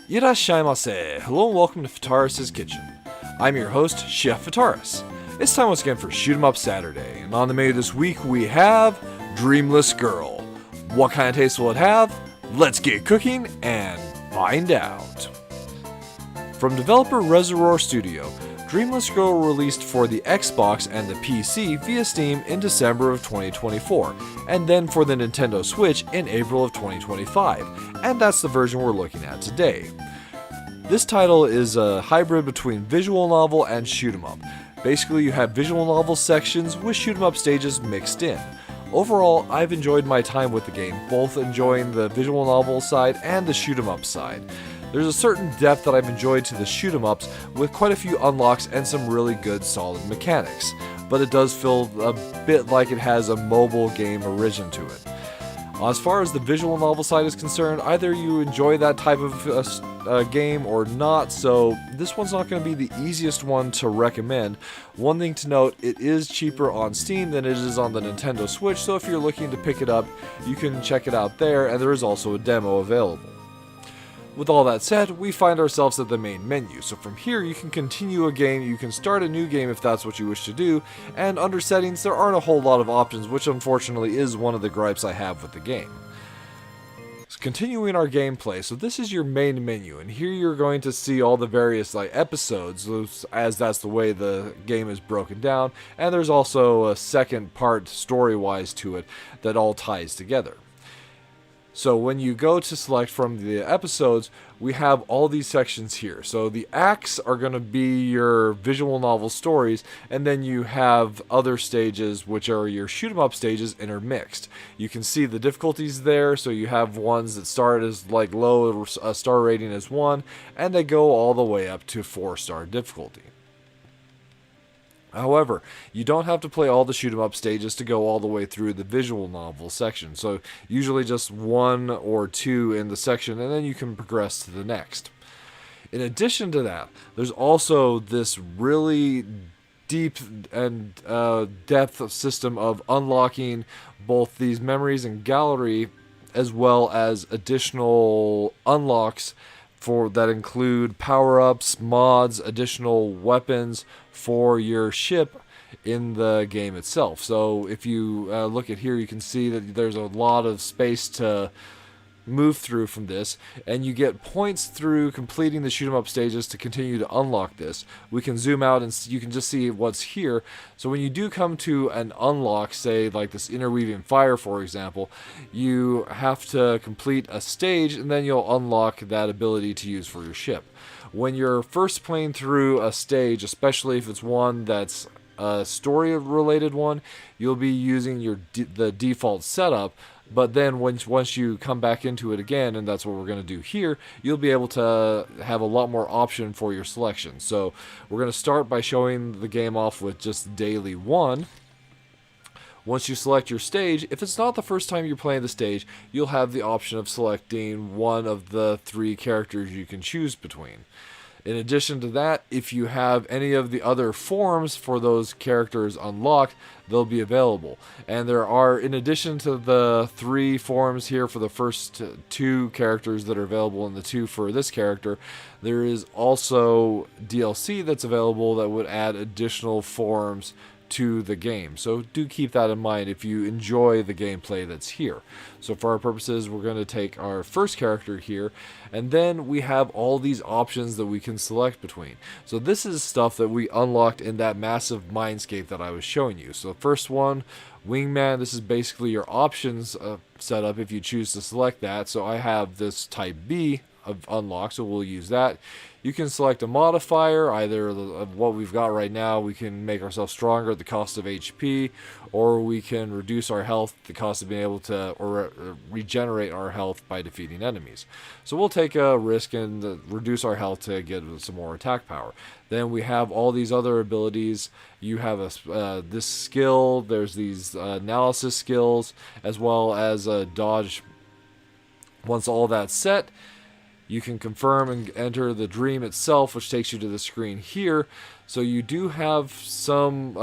Irashaimase. Hello and welcome to Fataris' Kitchen. I'm your host, Chef Fataris. It's time once again for Shoot 'em Up Saturday, and on the menu this week we have Dreamless Girl. What kind of taste will it have? Let's get cooking and find out. From developer Reservoir Studio, Dreamless Girl released for the Xbox and the PC via Steam in December of 2024, and then for the Nintendo Switch in April of 2025, and that's the version we're looking at today. This title is a hybrid between visual novel and shoot 'em up. Basically, you have visual novel sections with shoot 'em up stages mixed in. Overall, I've enjoyed my time with the game, both enjoying the visual novel side and the shoot 'em up side. There's a certain depth that I've enjoyed to the shoot 'em ups with quite a few unlocks and some really good solid mechanics, but it does feel a bit like it has a mobile game origin to it. As far as the visual novel side is concerned, either you enjoy that type of game or not, so this one's not going to be the easiest one to recommend. One thing to note, it is cheaper on Steam than it is on the Nintendo Switch, so if you're looking to pick it up, you can check it out there, and there is also a demo available. With all that said, we find ourselves at the main menu, so from here you can continue a game, you can start a new game if that's what you wish to do, and under settings there aren't a whole lot of options, which unfortunately is one of the gripes I have with the game. So continuing our gameplay, so this is your main menu, and here you're going to see all the various episodes, as that's the way the game is broken down, and there's also a second part story-wise to it that all ties together. So when you go to select from the episodes, we have all these sections here. So the acts are going to be your visual novel stories, and then you have other stages, which are your shoot 'em up stages intermixed. You can see the difficulties there, so you have ones that start as low, a star rating as 1, and they go all the way up to 4-star difficulty. However, you don't have to play all the shoot 'em up stages to go all the way through the visual novel section, so usually just 1 or 2 in the section, and then you can progress to the next. In addition to that, there's also this really deep and depth system of unlocking both these memories and gallery, as well as additional unlocks that include power-ups, mods, additional weapons for your ship in the game itself. So if you look at here, you can see that there's a lot of space to move through from this, and you get points through completing the shoot 'em up stages to continue to unlock this. We can zoom out and you can just see what's here. So when you do come to an unlock, say like this interweaving fire for example, you have to complete a stage and then you'll unlock that ability to use for your ship. When you're first playing through a stage, especially if it's one that's a story related one, you'll be using the default setup. But then once you come back into it again, and that's what we're going to do here, you'll be able to have a lot more option for your selection. So we're going to start by showing the game off with just Daily 1. Once you select your stage, if it's not the first time you're playing the stage, you'll have the option of selecting one of the 3 characters you can choose between. In addition to that, if you have any of the other forms for those characters unlocked, they'll be available. And there are, in addition to the 3 forms here for the first 2 characters that are available and the 2 for this character, there is also DLC that's available that would add additional forms to the game. So do keep that in mind if you enjoy the gameplay that's here. So for our purposes, we're going to take our first character here, and then we have all these options that we can select between. So this is stuff that we unlocked in that massive mindscape that I was showing you. So the first one, Wingman, this is basically your options setup if you choose to select that. So I have this type B of unlock, so we'll use that. You can select a modifier, either of what we've got right now. We can make ourselves stronger at the cost of HP, or we can reduce our health at the cost of being able to regenerate our health by defeating enemies. So we'll take a risk and reduce our health to get some more attack power. Then we have all these other abilities. You have this skill, there's these analysis skills, as well as a dodge. Once all that's set, you can confirm and enter the dream itself, which takes you to the screen here. So you do have some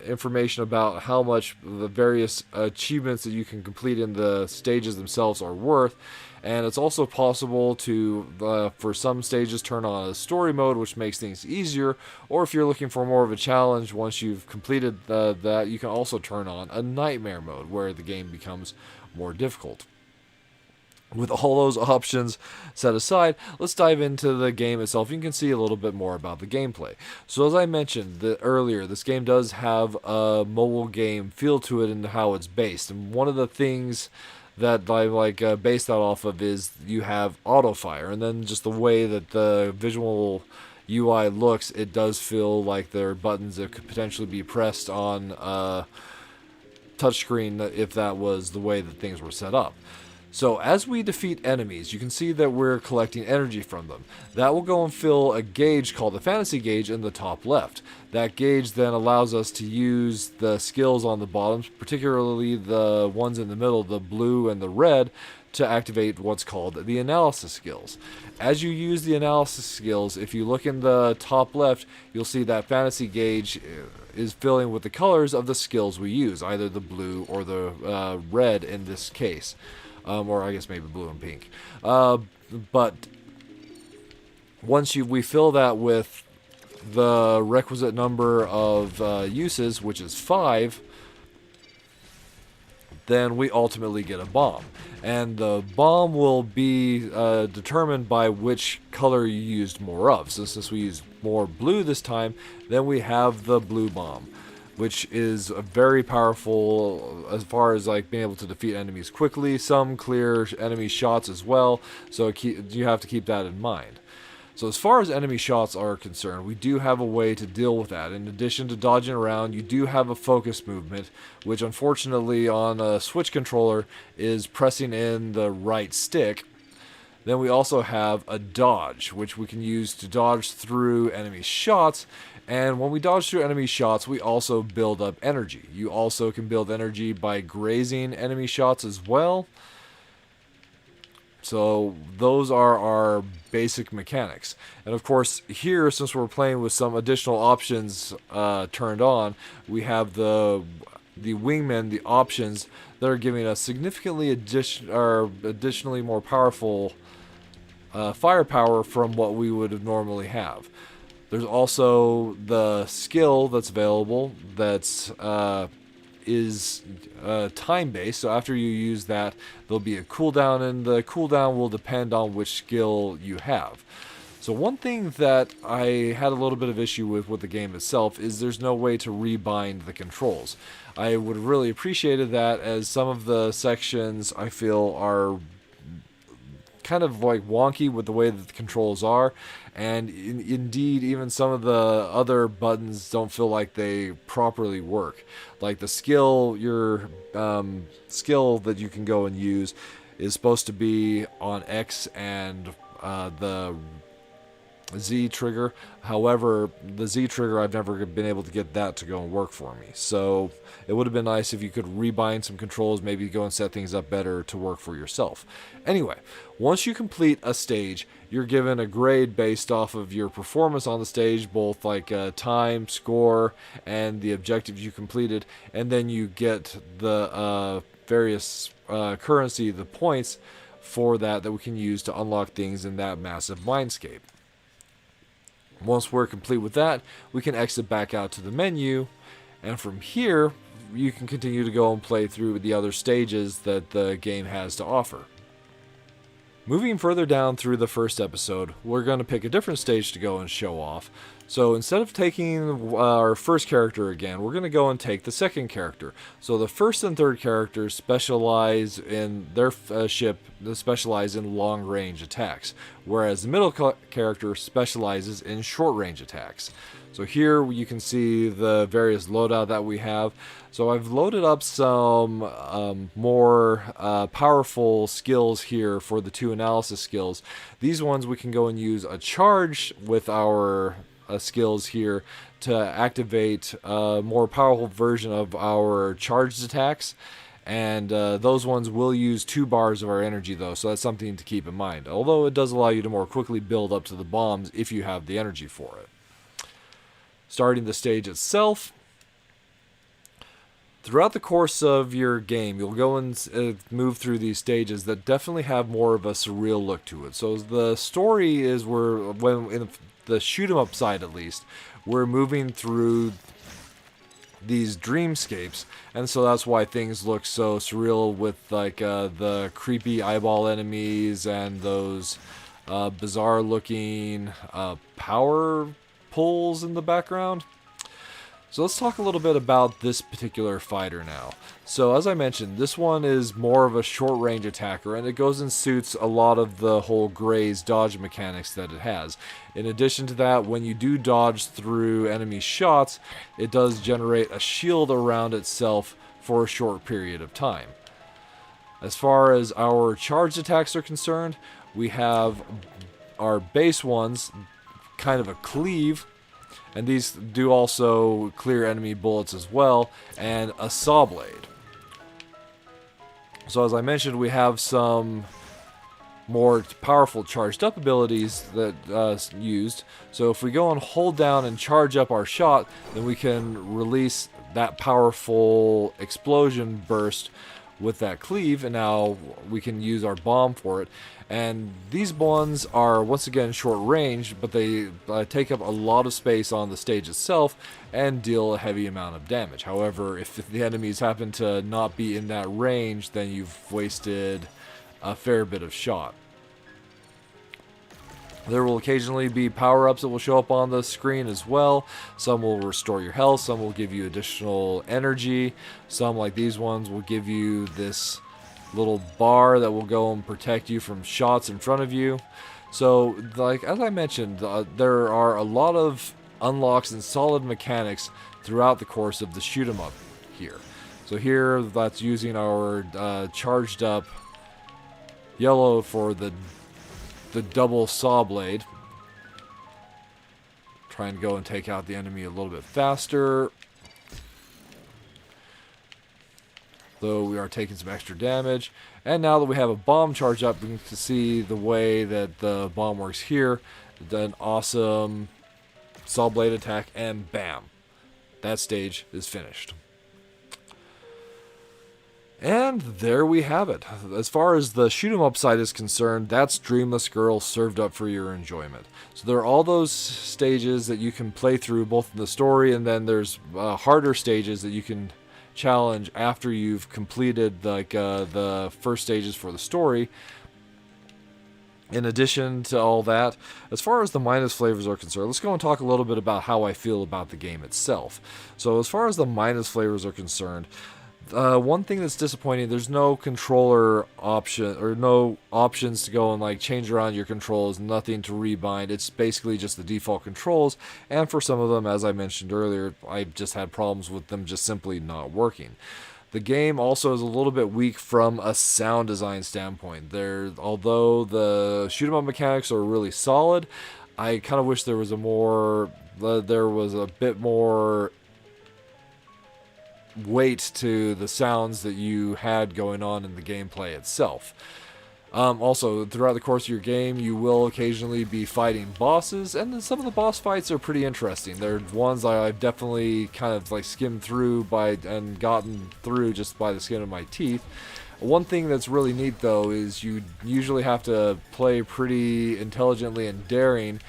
information about how much the various achievements that you can complete in the stages themselves are worth. And it's also possible to, for some stages, turn on a story mode, which makes things easier. Or if you're looking for more of a challenge, once you've completed that, you can also turn on a nightmare mode, where the game becomes more difficult. With all those options set aside, let's dive into the game itself. You can see a little bit more about the gameplay. So as I mentioned earlier, this game does have a mobile game feel to it and how it's based. And one of the things that I base that off of is you have auto fire, and then just the way that the visual UI looks, it does feel like there are buttons that could potentially be pressed on a touchscreen if that was the way that things were set up. So as we defeat enemies, you can see that we're collecting energy from them. That will go and fill a gauge called the fantasy gauge in the top left. That gauge then allows us to use the skills on the bottom, particularly the ones in the middle, the blue and the red, to activate what's called the analysis skills. As you use the analysis skills, if you look in the top left, you'll see that fantasy gauge is filling with the colors of the skills we use, either the blue or the red in this case. Or I guess maybe blue and pink. But once we fill that with the requisite number of uses, which is 5, then we ultimately get a bomb. And the bomb will be determined by which color you used more of. So since we used more blue this time, then we have the blue bomb, which is very powerful as far as being able to defeat enemies quickly. Some clear enemy shots as well, so you have to keep that in mind. So as far as enemy shots are concerned, we do have a way to deal with that. In addition to dodging around, you do have a focus movement, which unfortunately on a Switch controller is pressing in the right stick. Then we also have a dodge, which we can use to dodge through enemy shots. And when we dodge through enemy shots, we also build up energy. You also can build energy by grazing enemy shots as well. So those are our basic mechanics. And of course, here, since we're playing with some additional options turned on, we have the wingmen, the options that are giving us significantly additionally more powerful firepower from what we would normally have. There's also the skill that's available that's is time-based, so after you use that, there'll be a cooldown, and the cooldown will depend on which skill you have. So one thing that I had a little bit of issue with the game itself is there's no way to rebind the controls. I would have really appreciated that, as some of the sections I feel are kind of wonky with the way that the controls are, and indeed even some of the other buttons don't feel like they properly work. Like the skill, your skill that you can go and use is supposed to be on X and the Z trigger. However, the Z trigger, I've never been able to get that to go and work for me. So it would have been nice if you could rebind some controls, maybe go and set things up better to work for yourself. Anyway, once you complete a stage, you're given a grade based off of your performance on the stage, both time, score, and the objectives you completed, and then you get the various currency, the points for that we can use to unlock things in that massive mindscape. Once we're complete with that, we can exit back out to the menu, and from here, you can continue to go and play through the other stages that the game has to offer. Moving further down through the first episode, we're going to pick a different stage to go and show off. So instead of taking our first character again, we're going to go and take the second character. So the first and third characters specialize in their ship, specialize in long-range attacks, whereas the middle character specializes in short-range attacks. So here you can see the various loadout that we have. So I've loaded up some more powerful skills here for the 2 analysis skills. These ones we can go and use a charge with our skills here to activate a more powerful version of our charged attacks. And those ones will use 2 bars of our energy though, so that's something to keep in mind. Although it does allow you to more quickly build up to the bombs if you have the energy for it. Starting the stage itself, Throughout the course of your game, you'll go and move through these stages that definitely have more of a surreal look to it. So the story is when in the shoot 'em up side at least, we're moving through these dreamscapes, and so that's why things look so surreal with like the creepy eyeball enemies and those bizarre looking power poles in the background. So let's talk a little bit about this particular fighter now. So as I mentioned, this one is more of a short range attacker, and it goes and suits a lot of the whole graze dodge mechanics that it has. In addition to that, when you do dodge through enemy shots, it does generate a shield around itself for a short period of time. As far as our charged attacks are concerned, we have our base ones, kind of a cleave, and these do also clear enemy bullets as well, and a saw blade. So as I mentioned, we have some more powerful charged up abilities that used. So if we go and hold down and charge up our shot, then we can release that powerful explosion burst with that cleave, and now we can use our bomb for it. And these ones are once again short range, but they take up a lot of space on the stage itself and deal a heavy amount of damage. However, if the enemies happen to not be in that range, then you've wasted a fair bit of shot. There will occasionally be power-ups that will show up on the screen as well. Some will restore your health, some will give you additional energy, some like these ones will give you this little bar that will go and protect you from shots in front of you. So, like as I mentioned, there are a lot of unlocks and solid mechanics throughout the course of the shoot 'em up here. So here, that's using our charged up yellow for the double saw blade. Try and go and take out the enemy a little bit faster, though we are taking some extra damage. And now that we have a bomb charge up, we can see the way that the bomb works here. An awesome saw blade attack, and bam, that stage is finished. And there we have it. As far as the shoot 'em up side is concerned, that's Dreamless Girl served up for your enjoyment. So there are all those stages that you can play through, both in the story, and then there's harder stages that you can challenge after you've completed like the first stages for the story. In addition to all that, as far as the minus flavors are concerned, let's go and talk a little bit about how I feel about the game itself. So as far as the minus flavors are concerned, one thing that's disappointing, there's no controller option, or no options to go and like change around your controls, nothing to rebind. It's basically just the default controls, and for some of them, as I mentioned earlier, I just had problems with them just simply not working. The game also is a little bit weak from a sound design standpoint. Although the shoot 'em up mechanics are really solid, I kind of wish there was a bit more weight to the sounds that you had going on in the gameplay itself. Also, throughout the course of your game, you will occasionally be fighting bosses, and then some of the boss fights are pretty interesting. They're ones I've definitely kind of like skimmed through and gotten through just by the skin of my teeth. One thing that's really neat, though, is you usually have to play pretty intelligently and daring,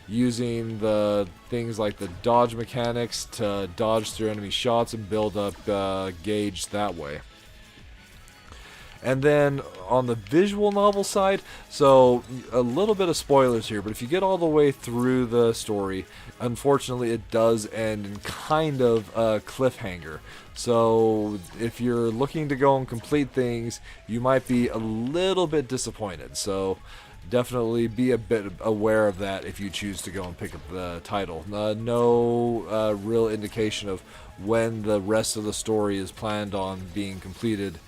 using the things like the dodge mechanics to dodge through enemy shots and build up gauge that way. And then on the visual novel side, so a little bit of spoilers here, but if you get all the way through the story, unfortunately it does end in kind of a cliffhanger. So if you're looking to go and complete things, you might be a little bit disappointed. So definitely be a bit aware of that if you choose to go and pick up the title. No real indication of when the rest of the story is planned on being completed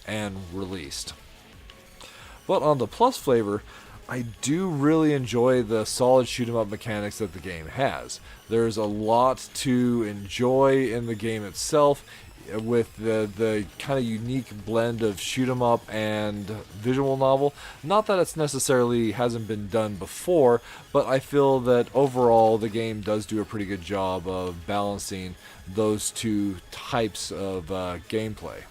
and released. But on the plus flavor, I do really enjoy the solid shoot 'em up mechanics that the game has. There's a lot to enjoy in the game itself. with the kind of unique blend of shoot 'em up and visual novel. Not that it's necessarily hasn't been done before, but I feel that overall the game does do a pretty good job of balancing those two types of gameplay.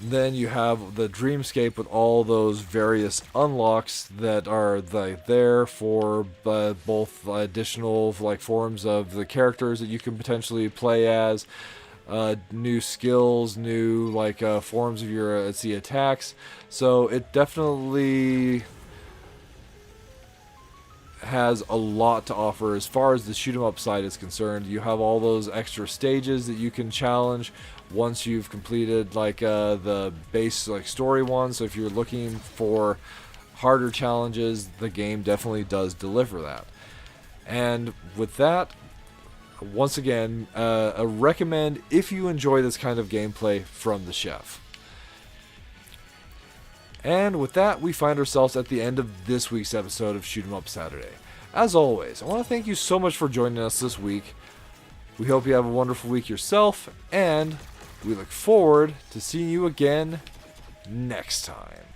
Then you have the Dreamscape with all those various unlocks that are there for both additional forms of the characters that you can potentially play as, new skills, new forms of your attacks. So it definitely has a lot to offer as far as the shoot 'em up side is concerned. You have all those extra stages that you can challenge once you've completed the base story one. So if you're looking for harder challenges, the game definitely does deliver that. And with that, once again, I recommend if you enjoy this kind of gameplay from the chef. And with that, we find ourselves at the end of this week's episode of Shoot 'em Up Saturday. As always, I want to thank you so much for joining us this week. We hope you have a wonderful week yourself, and we look forward to seeing you again next time.